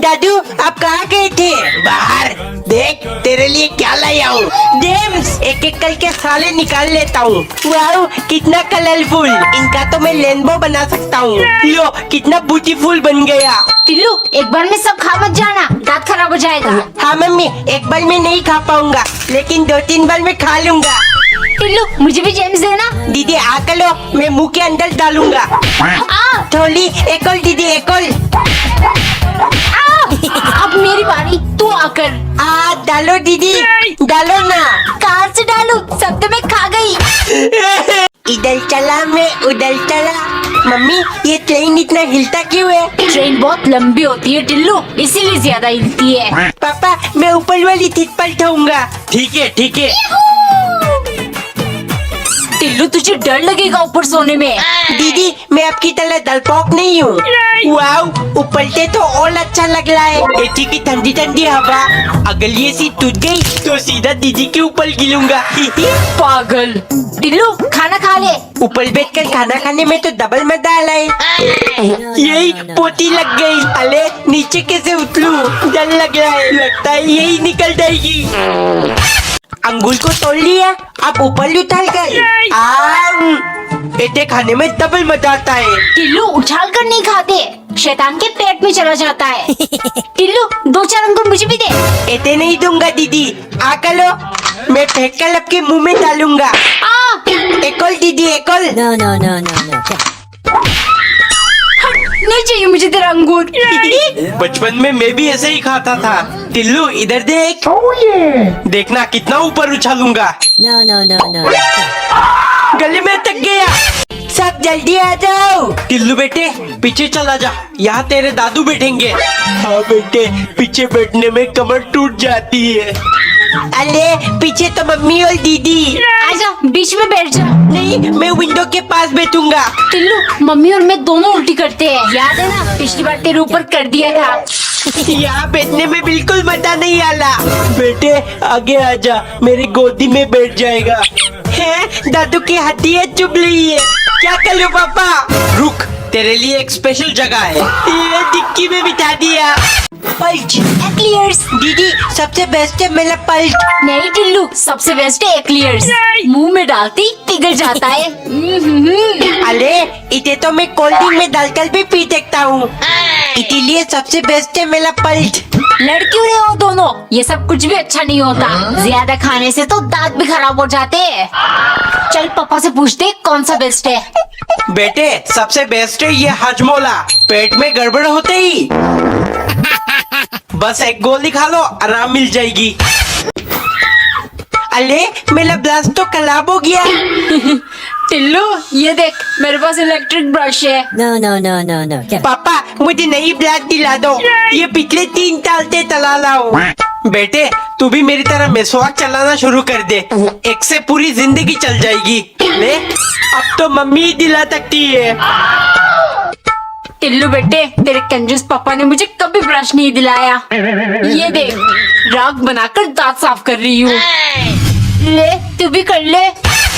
दादू आप कहाँ गए थे? बाहर देख तेरे लिए क्या लाया हूँ। जेम्स एक एक करके साले निकाल लेता हूँ। वाओ कितना कलरफुल, इनका तो मैं रेनबो बना सकता हूँ। लो कितना ब्यूटीफुल बन गया। टिल्लू एक बार में सब खा मत जाना, दांत खराब हो जाएगा। हाँ मम्मी एक बार में नहीं खा पाऊंगा, लेकिन 2-3 बार में खा लूंगा। टिल्लू मुझे भी जेम्स देना। दीदी आकर लो, मैं मुंह के अंदर डालूंगा। थोड़ी एक और दीदी एक और। अब मेरी बारी, तू आकर। डालो दीदी डालो ना। कार से डालू, सब तो मैं खा गई। इधर चला मैं उधर चला। मम्मी ये ट्रेन इतना हिलता क्यों है? ट्रेन बहुत लंबी होती है टिल्लू, इसीलिए ज्यादा हिलती है। पापा मैं ऊपर वाली सीट पर उठाऊंगा। ठीक है ठीक है। टिल्लू तुझे डर लगेगा ऊपर सोने में। दीदी मैं आपकी तरह डरपोक नहीं हूँ। वाओ ऊपर से तो और अच्छा लग रहा है। एसी की ठंडी ठंडी हवा। अगर ये सीट टूट गई तो सीधा दीदी के ऊपर गिरूंगा। पागल। टिल्लू खाना खा ले। ऊपर बैठकर खाना खाने में तो डबल मजा आ रहा है। यही पोती लग गई। अरे नीचे कैसे उतरूं? डर लग रहा है, लगता है यही निकल जाएगी। अंगुल को तोड़ लिया, अब ऊपर उठाल कर। इसे खाने में डबल मजा आता है। टिल्लू उछाल कर नहीं खाते, शैतान के पेट में चला जाता है। टिल्लू 2-4 अंगूर मुझे भी दे। इतने नहीं दूंगा दीदी, आकर लो, मैं फेंक कर आपके मुंह में डालूंगा। एक और दीदी एक और। No. नहीं चाहिए मुझे तेरा अंगूर। बचपन में मैं भी ऐसे ही खाता था। टिल्लू इधर देख। देखना कितना ऊपर उछालूंगा। No. गले में तक गया। सब जल्दी आ जाओ। टिल्लू बेटे पीछे चला जा, यहाँ तेरे दादू बैठेंगे। हाँ बेटे पीछे बैठने में कमर टूट जाती है। अरे पीछे तो मम्मी और दीदी। आजा बीच में बैठ जा। नहीं मैं विंडो के पास बैठूंगा। टिल्लू मम्मी और मैं दोनों उल्टी करते हैं, याद है ना? पिछली बार तेरे ऊपर कर दिया था। यहाँ बैठने में बिल्कुल मजा नहीं आला। बेटे आगे आजा, मेरी गोदी में बैठ जाएगा। है दादू की हड्डियाँ चुभ रही है, क्या करूं पापा? रुक तेरे लिए एक स्पेशल जगह है, ये डिक्की में बिठा दिया। पल्ट एक्लियर्स। दीदी सबसे बेस्ट है मेरा पल्ट। नहीं टिल्लू सबसे बेस्ट है एक्लियर्स, मुंह में डालते ही पिघल जाता है। अरे इसे तो मैं कोल्ड ड्रिंक में डालकर भी पी सकता हूँ, इसीलिए सबसे बेस्ट है मेरा पल्ट। लड़कियों ने हो दोनों, ये सब कुछ भी अच्छा नहीं होता। ज्यादा खाने से तो दांत भी खराब हो जाते हैं। चल पापा से पूछते कौन सा बेस्ट है। बेटे सबसे बेस्ट है ये हजमोला, पेट में गड़बड़ होते ही बस एक गोली खा लो, आराम मिल जाएगी। अरे मेरा ब्रश तो खराब हो गया। टिल्लू ये देख मेरे पास इलेक्ट्रिक ब्रश है। No. पापा मुझे नई ब्रश दिला दो, ये पिछले 3 साल से चला रहा हूँ। बेटे तू भी मेरी तरह मेसवाक चलाना शुरू कर दे, एक से पूरी जिंदगी चल जाएगी। ले अब तो मम्मी ही दिला सकती है। टिल्लू बेटे तेरे कंजूस पापा ने मुझे कभी ब्रश नहीं दिलाया। ये देख राख बनाकर दांत साफ कर रही हूँ, ले तू भी कर ले।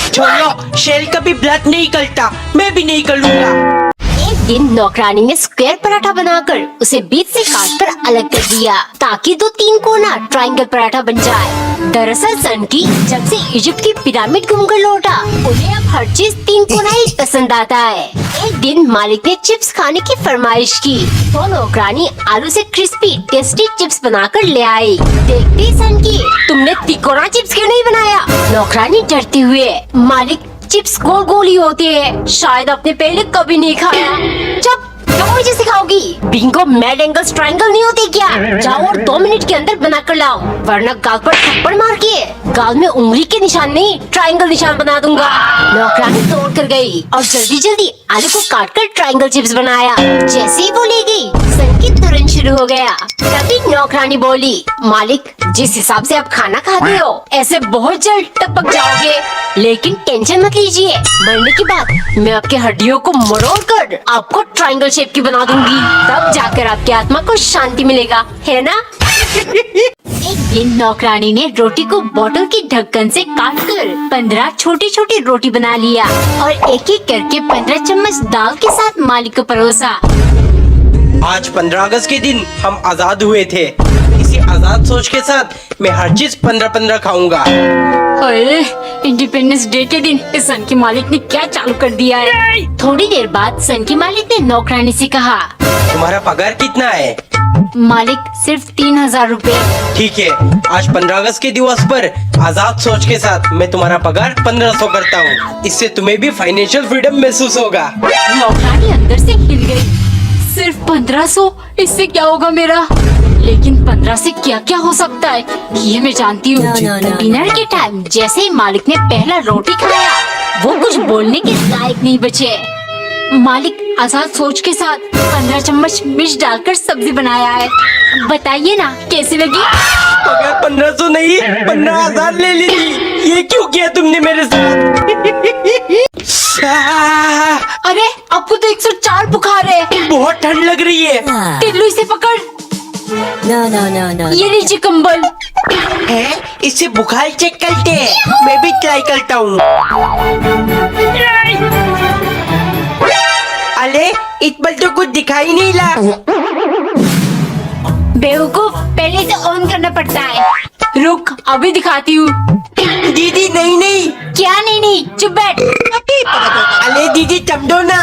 छोड़ो शेल कभी ब्लड नहीं करता, मैं भी नहीं करूँगा। एक दिन नौकरानी ने स्क्वायर पराठा बनाकर उसे बीच से काटकर अलग कर दिया, ताकि 2-3 कोना ट्रायंगल पराठा बन जाए। दरअसल सन की जब से इजिप्ट की पिरामिड घूमकर लौटा, उन्हें अब हर चीज 3 कोना ही पसंद आता है। एक दिन मालिक ने चिप्स खाने की फरमाइश की, तो नौकरानी आलू से क्रिस्पी टेस्टी चिप्स बनाकर ले आई। देखते सन की, तुमने तिकोना चिप्स क्यों नहीं बनाया? नौकरानी डरते हुए, मालिक चिप्स गोल गोल ही होते हैं, शायद आपने पहले कभी नहीं खाया। जब मुझे सिखाओगी? बिंगो मैड एंगल्स ट्रायंगल नहीं होते क्या? जाओ और 2 मिनट के अंदर बना कर लाओ, वरना गाल पर थप्पड़ मार के गाल में उंगली के निशान नहीं ट्रायंगल निशान बना दूंगा। नौकरानी दौड़ कर गई और जल्दी जल्दी आलू को काट कर ट्रायंगल चिप्स बनाया। जैसे ही वो ले गई, संगीत तुरंत शुरू हो गया। तभी नौकरानी बोली, मालिक जिस हिसाब से आप खाना खाते हो, ऐसे बहुत जल्द टपक जाओगे, लेकिन टेंशन मत लीजिए, मरने के बाद मैं आपके हड्डियों को मरोड़ कर आपको ट्रायंगल शेप की बना दूंगी, तब जाकर आपकी आत्मा को शांति मिलेगा, है ना? एक दिन नौकरानी ने रोटी को बोतल की ढक्कन से काटकर 15 छोटी छोटी रोटी बना लिया और एक एक करके 15 चम्मच दाल के साथ मालिक को परोसा। आज 15 अगस्त के दिन हम आजाद हुए थे। इसी आजाद सोच के साथ मैं हर चीज 15-15 खाऊंगा। अरे इंडिपेंडेंस डे के दिन इस सन के मालिक ने क्या चालू कर दिया है। थोड़ी देर बाद सन के मालिक ने नौकरानी से कहा, तुम्हारा पगार कितना है? मालिक सिर्फ 3000 रुपए। ठीक है, आज 15 अगस्त के दिवस पर आजाद सोच के साथ मैं तुम्हारा पगार 1500 करता हूँ। इससे तुम्हें भी फाइनेंशियल फ्रीडम महसूस होगा। नौकरानी अंदर से हिल गई। सिर्फ 1500, इससे क्या होगा मेरा? लेकिन 15 से क्या क्या हो सकता है ये मैं जानती हूँ। No. डिनर के टाइम जैसे ही मालिक ने पहला रोटी खाया, वो कुछ बोलने के लायक नहीं बचे। मालिक आजाद सोच के साथ 15 चम्मच मिर्च डालकर सब्जी बनाया है। बताइए ना कैसी लगी? पगार 1500 नहीं 15,000 ले ली। ये क्यों किया तुमने मेरे साथ? अरे आपको तो 104 बुखार है। बहुत ठंड लग रही है। टिल्लू इसे पकड़। No. ये लीजिए कंबल। है? इससे बुखार चेक करते हैं। मैं भी ट्राई करता हूँ। अरे इस पर तो कुछ दिखाई नहीं ला। बेवकूफ, पहले से ऑन करना पड़ता है। रुक अभी दिखाती हूँ। दीदी नहीं। क्या नहीं, चुप बैठ। अरे दीदी समझो ना।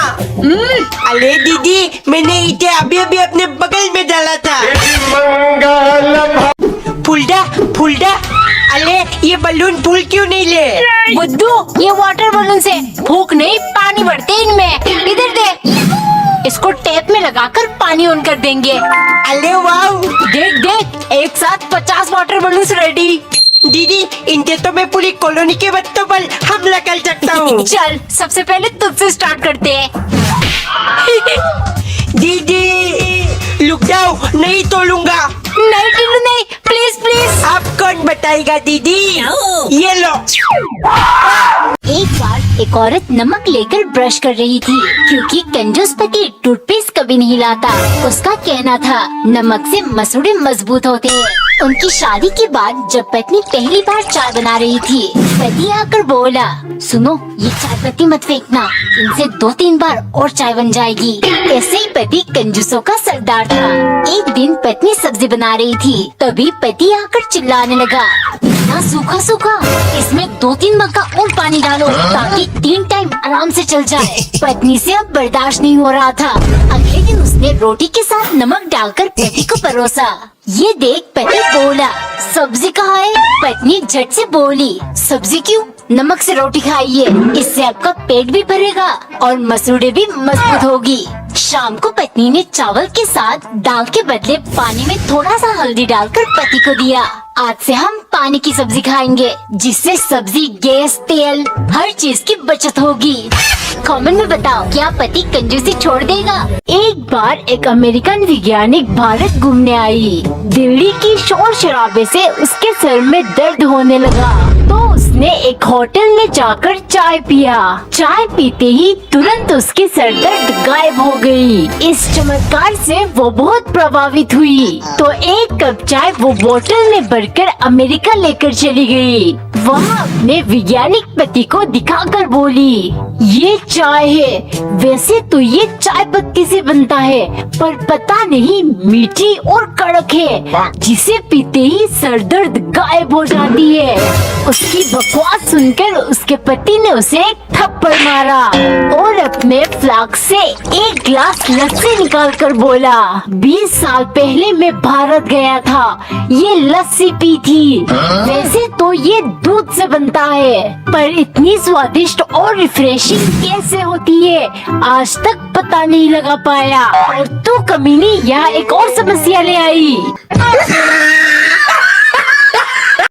अरे दीदी मैंने इसे अभी अपने बगल में डाला था। फुलडा अरे ये बलून फूल क्यों नहीं ले? बुद्धू, ये वाटर बलून से फूक नहीं पानी भरते इनमें। इधर दे, इसको टेप में लगाकर पानी ऑन कर देंगे। अरे वाह, देख एक साथ 50 वाटर बलून्स रेडी। दीदी इनसे तो मैं पूरी कॉलोनी के बच्चों पर हमला कर सकता हूँ। चल सबसे पहले तुझसे स्टार्ट करते हैं। दीदी लुक जाओ, नहीं तोड़ूंगा। नहीं टिल्लू नहीं, प्लीज। आप कौन बताएगा दीदी? ये लो। एक बार एक औरत नमक लेकर ब्रश कर रही थी, क्योंकि कंजूस पति टूथपेस्ट कभी नहीं लाता। उसका कहना था नमक से मसूड़े मजबूत होते हैं। उनकी शादी के बाद जब पत्नी पहली बार चाय बना रही थी, पति आकर बोला, सुनो ये चाय पत्ती मत फेंकना, इनसे 2-3 बार और चाय बन जाएगी। ऐसे ही पति कंजूसों का सरदार था। एक दिन पत्नी सब्जी बना रही थी, तभी पति आकर चिल्लाने लगा, इतना सूखा, इसमें 2-3 मग्गा और पानी डालो ताकि 3 टाइम आराम से चल जाए। पत्नी से अब बर्दाश्त नहीं हो रहा था। अगले दिन उसने रोटी के साथ नमक डालकर पति को परोसा। ये देख पति बोला, सब्जी कहाँ है? पत्नी झट से बोली, सब्जी क्यों? नमक से रोटी खाइए, इससे आपका पेट भी भरेगा और मसूड़े भी मजबूत होगी। शाम को पत्नी ने चावल के साथ दाल के बदले पानी में थोड़ा सा हल्दी डालकर पति को दिया। आज से हम पानी की सब्जी खाएंगे, जिससे सब्जी, गैस, तेल हर चीज की बचत होगी। कमेंट में बताओ, क्या पति कंजूसी छोड़ देगा? एक बार एक अमेरिकन वैज्ञानिक भारत घूमने आई। दिल्ली की शोर शराबे से उसके सर में दर्द होने लगा, तो उसने एक होटल में जाकर चाय पिया। चाय पीते ही तुरंत उसकी सर दर्द गायब हो गई। इस चमत्कार से वो बहुत प्रभावित हुई, तो एक कप चाय वो बोतल में भरकर अमेरिका लेकर चली गई। वहाँ अपने वैज्ञानिक पति को दिखाकर बोली, ये चाय है। वैसे तो ये चाय पत्ती से बनता है, पर पता नहीं मीठी और कड़क है, जिसे पीते ही सर दर्द गायब हो जाती है। उसकी बकवास सुनकर उसके पति ने उसे एक थप्पड़ मारा और अपने फ्लास्क से एक गिलास लस्सी निकाल कर बोला, 20 साल पहले मैं भारत गया था, ये लस्सी पी थी। वैसे तो ये दूध से बनता है, पर इतनी स्वादिष्ट और रिफ्रेशिंग कैसे होती है आज तक पता नहीं लगा पाया। और तू कमीनी यहाँ एक और समस्या ले आई।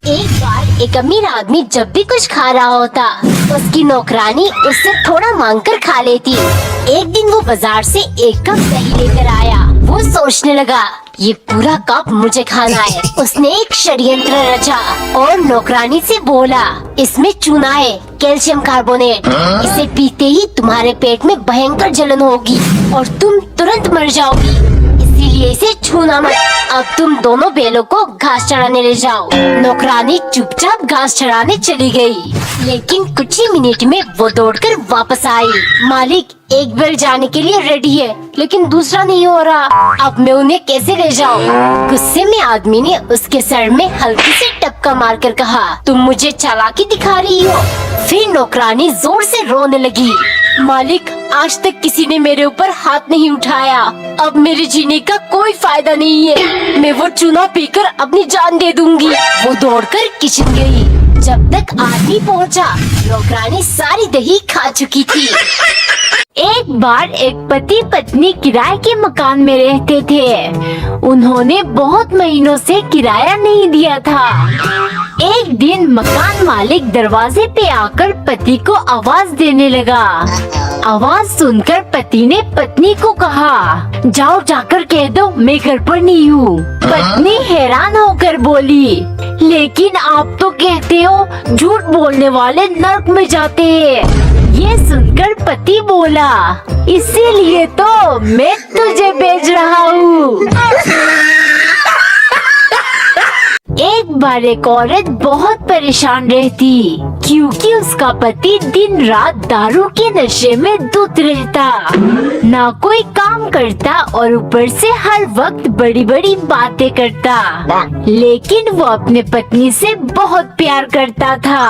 एक बार एक अमीर आदमी जब भी कुछ खा रहा होता, उसकी नौकरानी उससे थोड़ा मांगकर खा लेती। एक दिन वो बाजार से एक कप दही लेकर आया। वो सोचने लगा, ये पूरा कप मुझे खाना है। उसने एक षड्यंत्र रचा और नौकरानी से बोला, इसमें चूना है, कैल्शियम कार्बोनेट, इसे पीते ही तुम्हारे पेट में भयंकर जलन होगी और तुम तुरंत मर जाओगी, इसीलिए इसे छूना मत। अब तुम दोनों बैलों को घास चराने ले जाओ। नौकरानी चुपचाप घास चराने चली गई, लेकिन कुछ ही मिनट में वो दौड़कर वापस आई। मालिक, एक बैल जाने के लिए रेडी है, लेकिन दूसरा नहीं हो रहा। अब मैं उन्हें कैसे ले जाऊँ? गुस्से में आदमी ने उसके सर में हल्की से टपका मारकर कहा, तुम मुझे चालाकी दिखा रही हो। फिर नौकरानी जोर से रोने लगी। मालिक, आज तक किसी ने मेरे ऊपर हाथ नहीं उठाया। अब मेरे जीने का कोई फायदा नहीं है। मैं वो चूना पीकर अपनी जान दे दूंगी। वो दौड़कर किचन गई। जब तक आदमी पहुंचा, नौकरानी सारी दही खा चुकी थी। एक बार एक पति पत्नी किराए के मकान में रहते थे। उन्होंने बहुत महीनों से किराया नहीं दिया था। एक दिन मकान मालिक दरवाजे पे आकर पति को आवाज देने लगा। आवाज सुनकर पति ने पत्नी को कहा, जाओ जाकर कह दो मैं घर पर नहीं हूँ। पत्नी हैरान होकर बोली, लेकिन आप तो कहते हो झूठ बोलने वाले नर्क में जाते हैं। ये सुनकर पति बोला, इसीलिए तो मैं तुझे भेज रहा हूँ। एक बार एक औरत बहुत परेशान रहती, क्योंकि उसका पति दिन रात दारू के नशे में धुत रहता, ना कोई काम करता और ऊपर से हर वक्त बड़ी बड़ी बातें करता। लेकिन वो अपने पत्नी से बहुत प्यार करता था।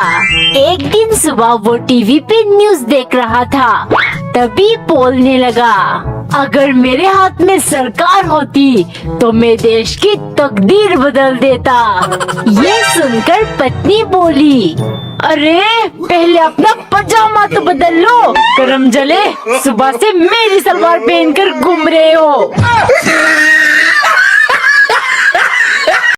एक दिन सुबह वो टीवी पे न्यूज़ देख रहा था, तभी बोलने लगा, अगर मेरे हाथ में सरकार होती तो मैं देश की तकदीर बदल देता। ये सुनकर पत्नी बोली, अरे पहले अपना पजामा तो बदल लो, करम जले, सुबह से मेरी सलवार पहनकर घूम रहे हो।